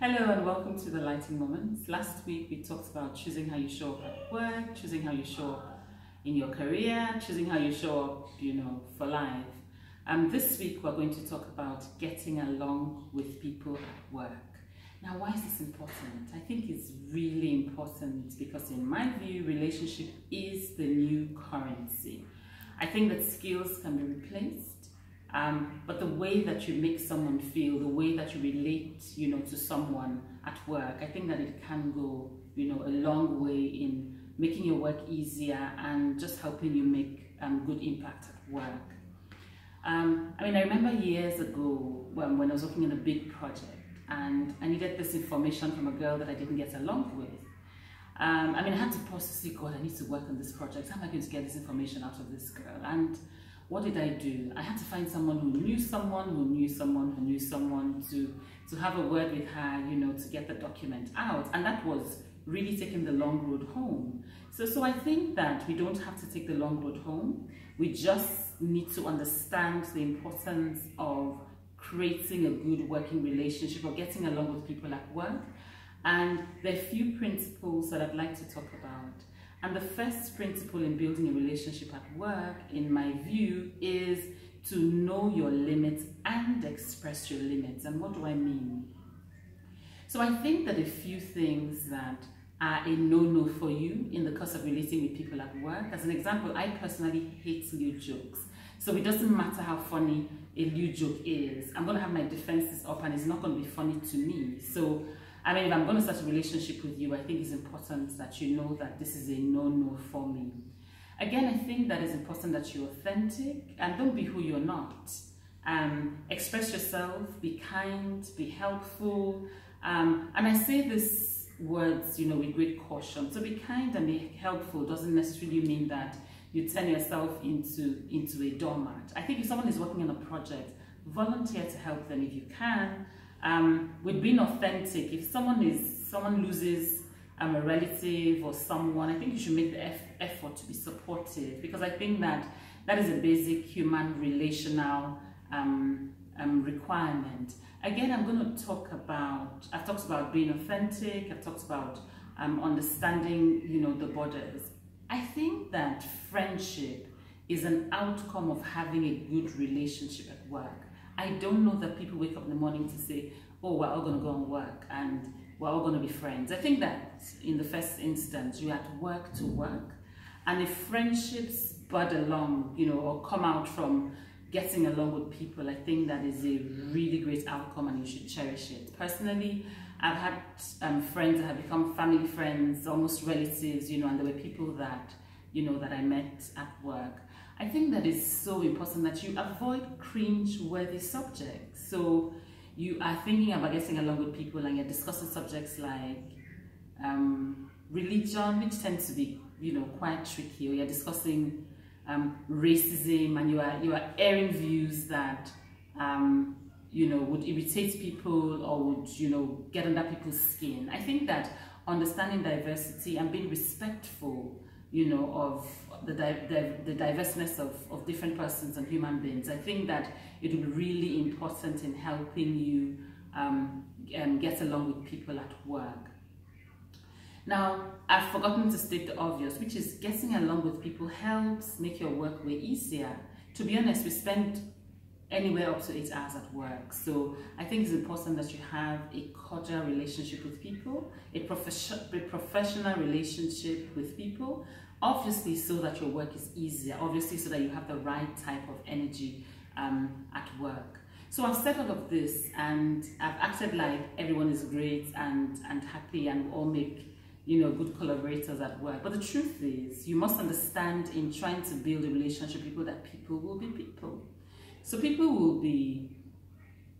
Hello and welcome to the Lighting Moments. Last week we talked about choosing how you show up at work, choosing how you show up in your career, choosing how you show up, for life. This week we're going to talk about getting along with people at work. Now, why is this important? I think it's really important because in my view, relationship is the new currency. I think that skills can be replaced. But the way that you make someone feel, the way that you relate, to someone at work, I think that it can go, a long way in making your work easier and just helping you make good impact at work. I remember years ago when I was working on a big project and I needed this information from a girl that I didn't get along with. I had to pause to say, God, I need to work on this project. How am I going to get this information out of this girl? And what did I do? I had to find someone who knew someone who knew someone who knew someone to have a word with her, to get the document out. And that was really taking the long road home. So I think that we don't have to take the long road home. We just need to understand the importance of creating a good working relationship or getting along with people at work. And there are a few principles that I'd like to talk about. And the first principle in building a relationship at work, in my view, is to know your limits and express your limits. And what do I mean? So I think that a few things that are a no-no for you in the course of relating with people at work. As an example, I personally hate lewd jokes. So it doesn't matter how funny a lewd joke is. I'm going to have my defenses up and it's not going to be funny to me. So if I'm going to start a relationship with you, I think it's important that you know that this is a no-no for me. Again, I think that it's important that you're authentic and don't be who you're not. Express yourself, be kind, be helpful. And I say these words, with great caution. So be kind and be helpful doesn't necessarily mean that you turn yourself into a doormat. I think if someone is working on a project, volunteer to help them if you can. With being authentic, if someone loses a relative or someone, I think you should make the effort to be supportive, because I think that is a basic human relational requirement. Again, I'm going to talk about, I've talked about being authentic, I've talked about understanding, the borders. I think that friendship is an outcome of having a good relationship at work. I don't know that people wake up in the morning to say, oh, we're all going to go and work and we're all going to be friends. I think that in the first instance, you have to work to work. And if friendships bud along, or come out from getting along with people, I think that is a really great outcome and you should cherish it. Personally, I've had friends that have become family friends, almost relatives, and there were people that, that I met at work. I think that is so important that you avoid cringe-worthy subjects. So you are thinking about getting along with people and you're discussing subjects like religion, which tends to be, quite tricky, or you're discussing racism and you are airing views that, would irritate people or would, get under people's skin. I think that understanding diversity and being respectful of the diverseness of different persons and human beings. I think that it will be really important in helping you get along with people at work. Now, I've forgotten to state the obvious, which is getting along with people helps make your work way easier. To be honest, we spend anywhere up to 8 hours at work. So I think it's important that you have a cordial relationship with people, a professional relationship with people, obviously so that your work is easier, obviously so that you have the right type of energy at work. So I've said all of this and I've acted like everyone is great and happy and we all make good collaborators at work. But the truth is, you must understand in trying to build a relationship with people that people will be people. So people will be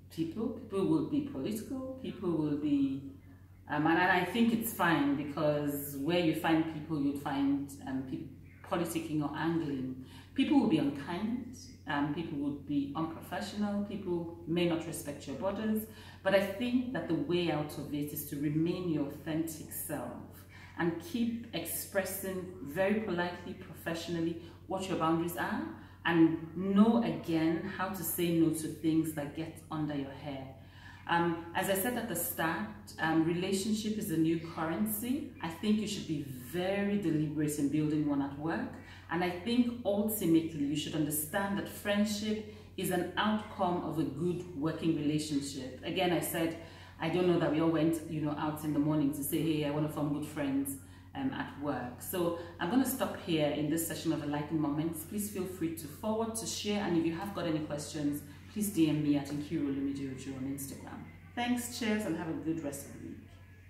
people will be political, people will be, and I think it's fine because where you find people, you'd find people politicking or angling. People will be unkind, people would be unprofessional, people may not respect your borders, but I think that the way out of it is to remain your authentic self and keep expressing very politely, professionally, what your boundaries are, and know again how to say no to things that get under your hair. As I said at the start, relationship is the new currency. I think you should be very deliberate in building one at work. And I think ultimately you should understand that friendship is an outcome of a good working relationship. Again, I said, I don't know that we all went, out in the morning to say, hey, I want to form good friends at work. So I'm going to stop here in this session of Enlightening Moments. Please feel free to forward, to share, and if you have got any questions, please DM me at Olumide-Ojo on Instagram. Thanks, cheers, and have a good rest of the week.